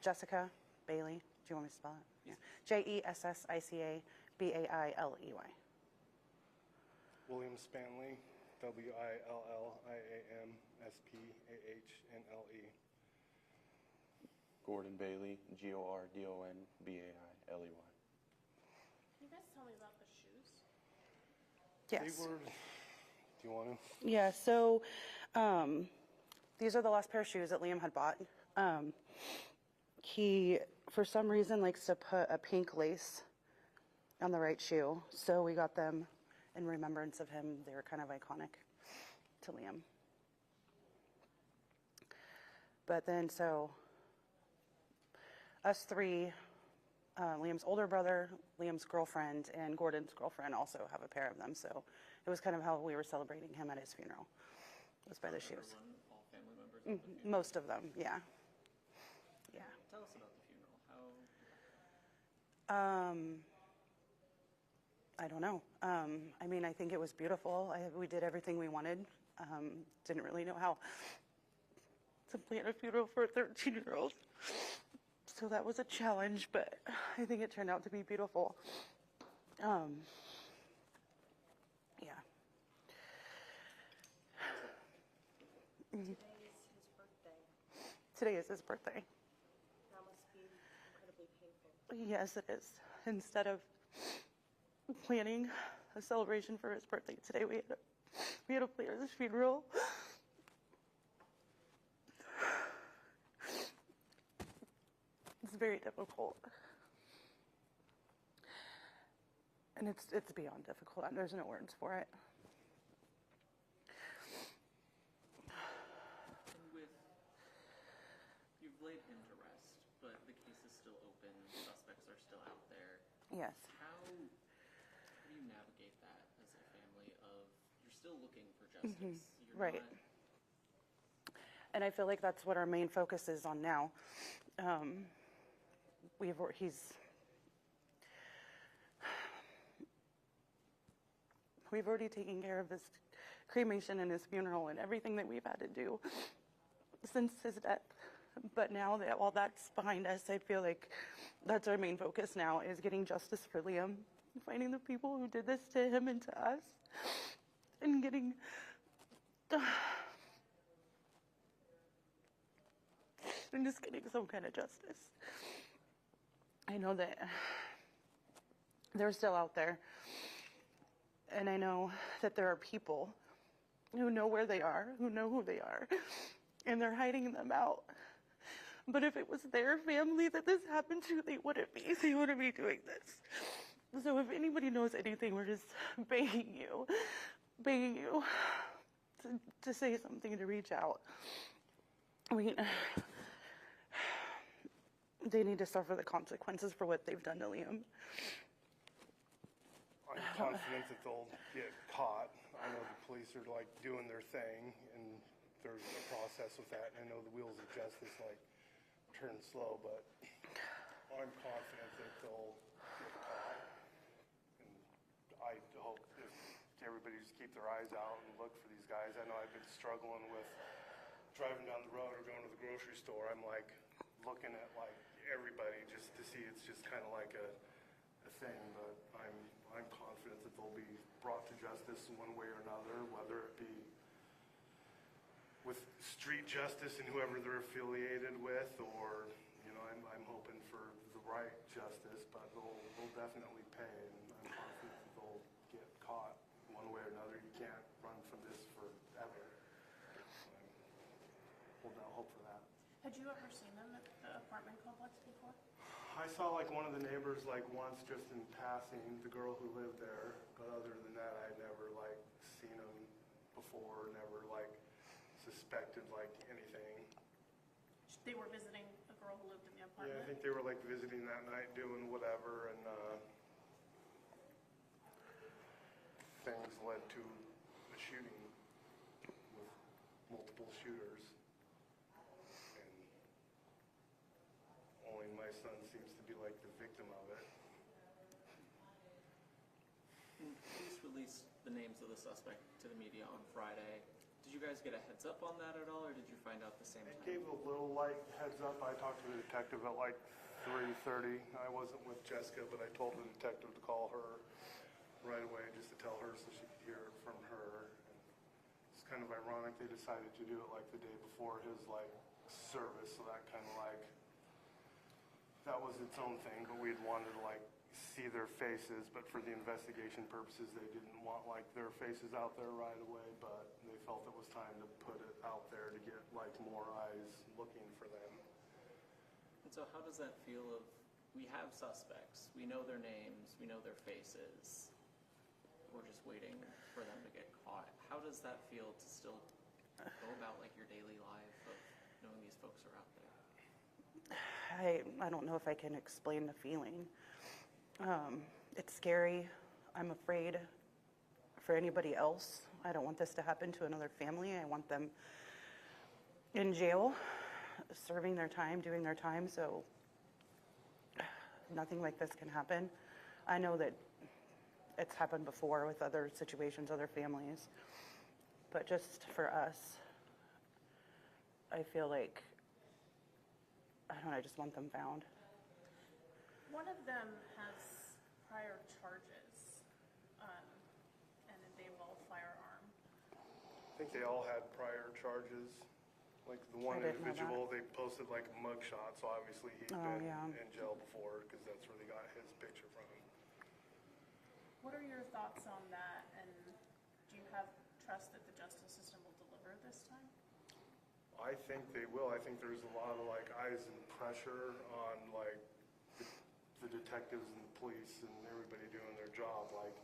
Jessica Bailey. Do you want me to spell it? Yeah. Jessica Bailey. William Spanley, WILLIAMSPAHNLE. Gordon Bailey, GORDONBAILEY. Can you guys tell me about the shoes? Yes. They were, do you want to? Yeah, so these are the last pair of shoes that Liam had bought. He, for some reason, likes to put a pink lace on the right shoe. So we got them in remembrance of him. They were kind of iconic to Liam. But then, so us three, Liam's older brother, Liam's girlfriend, and Gordon's girlfriend also have a pair of them. So it was kind of how we were celebrating him at his funeral. It was by the shoes. All family members at the funeral? Most of them, yeah. Yeah. Tell us about the funeral. I don't know. I mean, I think it was beautiful. We did everything we wanted. Didn't really know how to plan a funeral for a 13-year-old. So that was a challenge, but I think it turned out to be beautiful. Yeah. Today is his birthday. Today is his birthday. That must be incredibly painful. Yes, it is. Instead of planning a celebration for his birthday today, we had to plan his funeral. It's very difficult. And it's beyond difficult. There's no words for it. And with, you've laid him to rest, but the case is still open, suspects are still out there. Yes. How do you navigate that as a family of, you're still looking for justice? You're Right. not, And I feel like that's what our main focus is on now. We've already taken care of his cremation and his funeral and everything that we've had to do since his death. But now that all that's behind us, I feel like that's our main focus now, is getting justice for Liam, finding the people who did this to him and to us, and getting and just getting some kind of justice. I know that they're still out there, and I know that there are people who know where they are, who know who they are, and they're hiding them out. But if it was their family that this happened to, they wouldn't be doing this. So if anybody knows anything, we're just begging you to say something, to reach out. I mean, they need to suffer the consequences for what they've done to Liam. I'm confident that they'll get caught. I know the police are like doing their thing, and there's a process with that. And I know the wheels of justice like turn slow, but I'm confident that they'll get caught. And I hope if everybody just keep their eyes out and look for these guys. I know I've been struggling with driving down the road or going to the grocery store. I'm like looking at like everybody just to see. It's just kind of like a thing, but I'm confident that they'll be brought to justice in one way or another, whether it be with street justice and whoever they're affiliated with, or I'm hoping for the right justice, but they'll definitely pay, and I'm confident that they'll get caught one way or another. You can't run from this forever. So I'm holding out hope for that. Had you ever seen them at the apartment complex before? I saw like one of the neighbors like once just in passing, the girl who lived there, but other than that I'd never like seen them before, never like suspected like anything. They were visiting a girl who lived in the apartment? Yeah, I think they were like visiting that night, doing whatever, and things led to a shooting with multiple shooters. Only my son seems to be like the victim of it. Police released the names of the suspect to the media on Friday. Did Did you guys get a heads up on that at all, or did you find out the same I time? gave a little light heads up. I talked to the detective at like 3:30. I wasn't with Jessica, but I told the detective to call her right away just to tell her so she could hear it from her. It's kind of ironic they decided to do it like the day before his like service, so that kind of like, that was its own thing, but we'd wanted to like see their faces, but for the investigation purposes, they didn't want like their faces out there right away, but they felt it was time to put it out there to get like more eyes looking for them. And so how does that feel of, we have suspects, we know their names, we know their faces, we're just waiting for them to get caught. How does that feel to still go about like your daily life of knowing these folks are out there? I don't know if I can explain the feeling. It's scary. I'm afraid for anybody else. I don't want this to happen to another family. I want them in jail, serving their time, doing their time, so nothing like this can happen. I know that it's happened before with other situations, other families, but just for us, I feel like, I don't know, I just want them found. One of them has prior charges, and they involve firearm. I think they all had prior charges. Like the one I didn't know individual, they posted like a mugshot, so obviously he'd Oh, been yeah. in jail before because that's where they got his picture from. What are your thoughts on that, and do you have trust that the justice system will deliver this time? I think they will. I think there's a lot of like eyes and pressure on like the detectives and the police and everybody doing their job. Like,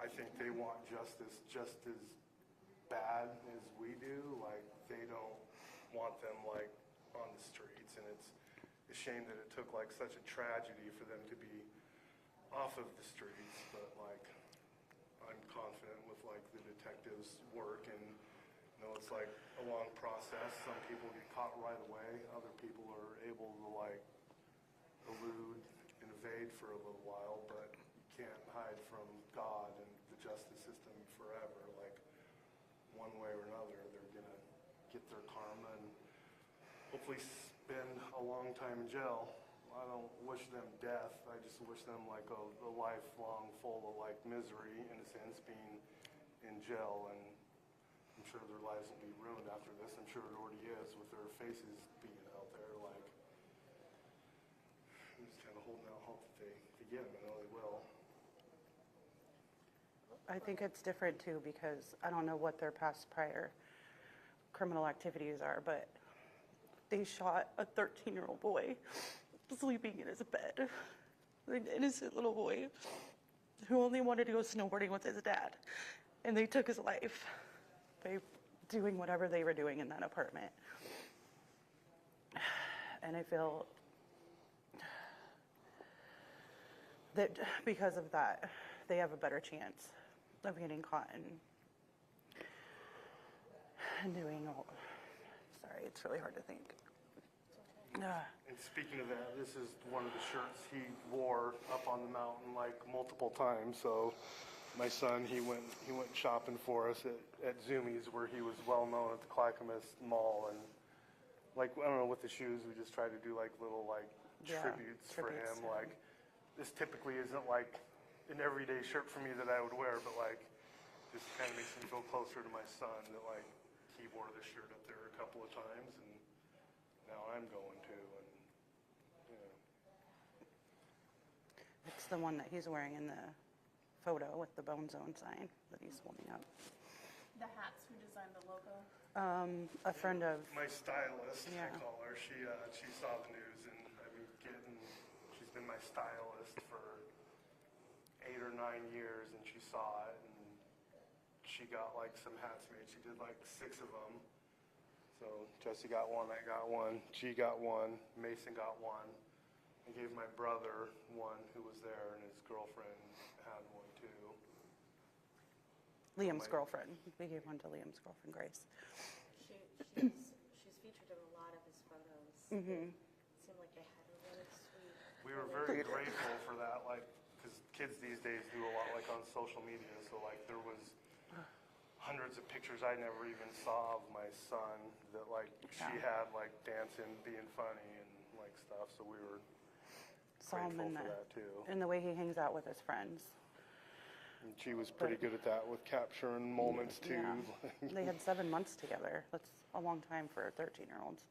I think they want justice just as bad as we do. Like, they don't want them like on the streets, and it's a shame that it took like such a tragedy for them to be off of the streets. But like, I'm confident with like the detectives' work, and you know, it's like a long process. Some people get caught right away. Other people are able to like elude and evade for a little while, but you can't hide from God and the justice system forever. Like, one way or another, they're gonna get their karma and hopefully spend a long time in jail. I don't wish them death. I just wish them like a lifelong full of like misery, in a sense, being in jail, and I'm sure their lives will be ruined after this. I'm sure it already is with their faces being out there. Like, I'm just kind of holding out hope that they get them. I know they will. I think it's different too because I don't know what their past prior criminal activities are, but they shot a 13-year-old boy sleeping in his bed, an innocent little boy who only wanted to go snowboarding with his dad, and they took his life by doing whatever they were doing in that apartment. And I feel that because of that, they have a better chance of getting caught and doing all. Sorry, it's really hard to think. And speaking of that, this is one of the shirts he wore up on the mountain like multiple times. So my son, he went shopping for us at Zoomies, where he was well known at the Clackamas Mall, and like, I don't know, with the shoes, we just try to do like little like tributes for him. Yeah. Like, this typically isn't like an everyday shirt for me that I would wear, but like, just kind of makes me feel closer to my son that like he wore this shirt up there a couple of times, and now I'm going to, and yeah. It's the one that he's wearing in the photo with the Bone Zone sign that he's holding up. The hats, who designed the logo? A friend of, My stylist, Yeah. I call her. She saw the news, and she's been my stylist for 8 or 9 years, and she saw it, and she got like some hats made. She did like 6 of them. So Jesse got one, I got one, G got one, Mason got one. I gave my brother one who was there, and his girlfriend had one too. Liam's girlfriend. We gave one to Liam's girlfriend, Grace. She's featured in a lot of his photos. Mm-hmm. Seemed like they had a really sweet. We were very grateful for that, like, because kids these days do a lot like on social media. So like there was hundreds of pictures I never even saw of my son that like she Yeah. had like dancing, being funny and like stuff. So we were Saw him grateful in for that too. in the way he hangs out with his friends. And she was pretty good at that with capturing moments too. Yeah. They had 7 months together. That's a long time for 13-year-olds.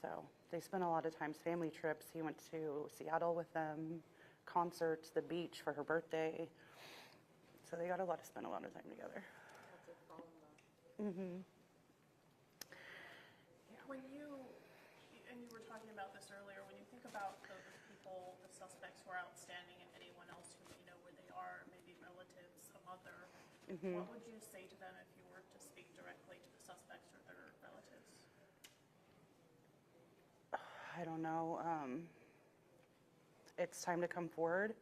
So they spent a lot of times, family trips. He went to Seattle with them, concerts, the beach for her birthday. So they got spent a lot of time together. Had to fall in love. When you, and you were talking about this earlier, when you think about the people, the suspects who are outstanding and anyone else who you know where they are, maybe relatives, a mother, what would you say to them if you were to speak directly to the suspects or their relatives? I don't know. It's time to come forward,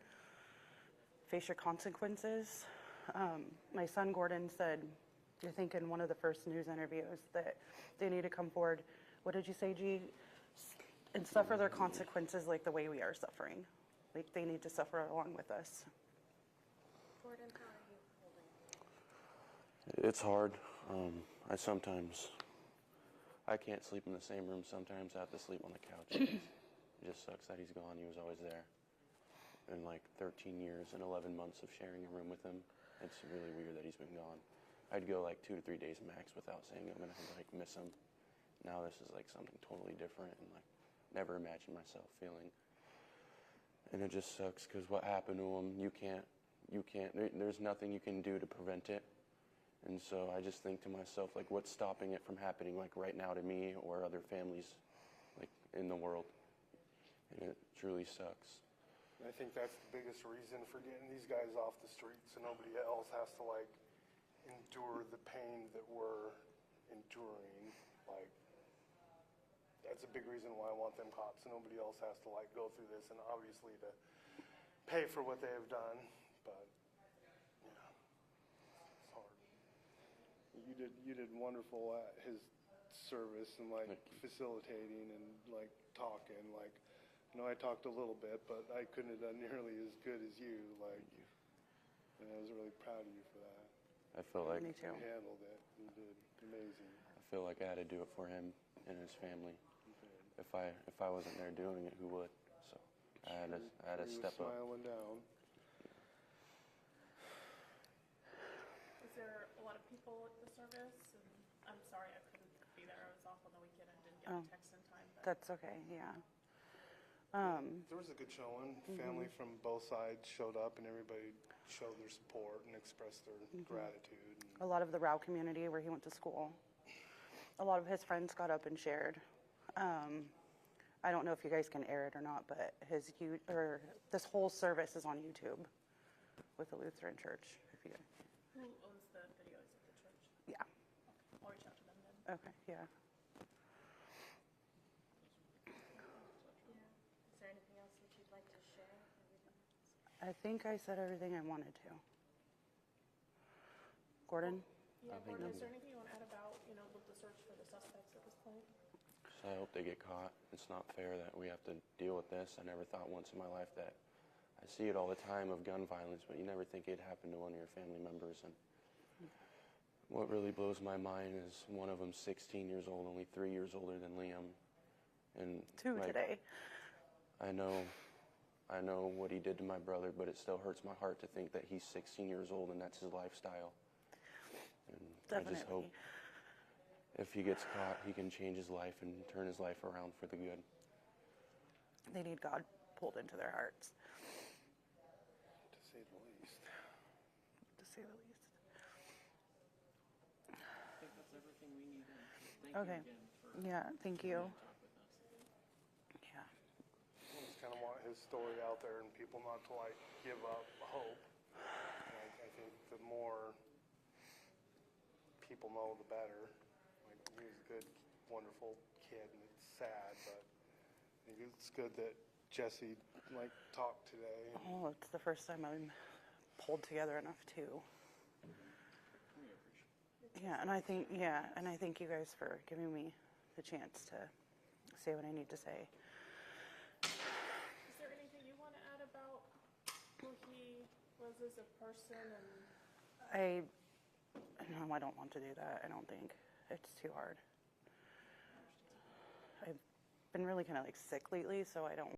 face your consequences. My son Gordon said, I think in one of the first news interviews, that they need to come forward. What did you say, G? And suffer their consequences like the way we are suffering. Like they need to suffer along with us. Gordon, how are you holding? It's hard. I can't sleep in the same room sometimes. I have to sleep on the couch. It just sucks that he's gone. He was always there. In like 13 years and 11 months of sharing a room with him, it's really weird that he's been gone. I'd go like 2 to 3 days max without seeing him, and I'd like miss him. Now this is like something totally different, and like never imagined myself feeling. And it just sucks because what happened to him, there's nothing you can do to prevent it. And so I just think to myself, like, what's stopping it from happening, like right now to me or other families, like in the world? And it truly sucks. I think that's the biggest reason for getting these guys off the streets, so nobody else has to like endure the pain that we're enduring. Like, that's a big reason why I want them cops, so nobody else has to like go through this, and obviously to pay for what they have done. But yeah, it's hard. You did wonderful at his service and like facilitating and like talking. Like, I know I talked a little bit, but I couldn't have done nearly as good as you. Like, and I was really proud of you for that. I feel like Me too. You handled it. You did amazing. I feel like I had to do it for him and his family. If I wasn't there doing it, who would? So I had to You step were up. smiling down. Was there a lot of people at the service? And I'm sorry I couldn't be there. I was off on the weekend and didn't get a text in time. But That's okay, yeah. There was a good showing. Family from both sides showed up, and everybody showed their support and expressed their gratitude. A lot of the Rao community where he went to school. A lot of his friends got up and shared. I don't know if you guys can air it or not, but this whole service is on YouTube with the Lutheran Church. If you, who owns the videos at the church? yeah, I'll reach out to them then. okay, yeah. Is there anything else that you'd like to share? I think I said everything I wanted to. Gordon? Yeah, think Gordon, I'm is there anything you want to add about, the search for the suspects at this point? So I hope they get caught. It's not fair that we have to deal with this. I never thought once in my life that I see it all the time of gun violence, but you never think it'd happen to one of your family members. And what really blows my mind is one of them 16 years old, only 3 years older than Liam. And Two like, today. I know what he did to my brother, but it still hurts my heart to think that he's 16 years old and that's his lifestyle. And I just hope Definitely. if he gets caught, he can change his life and turn his life around for the good. They need God pulled into their hearts, To say the least. to say the least. I think that's everything we need. Thank Okay. you again for Yeah, thank you. talking with us. Yeah. I just kind of want his story out there and people not to like give up hope. Like, I think the more people know, the better. Like, he was a good, wonderful kid, and it's sad, but I think it's good that Jesse like talked today. Oh, it's the first time I'm pulled together enough to. Yeah, and I think you guys for giving me the chance to say what I need to say. Is there anything you want to add about who he was as a person and No, I don't want to do that. I don't think. It's too hard. I've been really kind of like sick lately, so I don't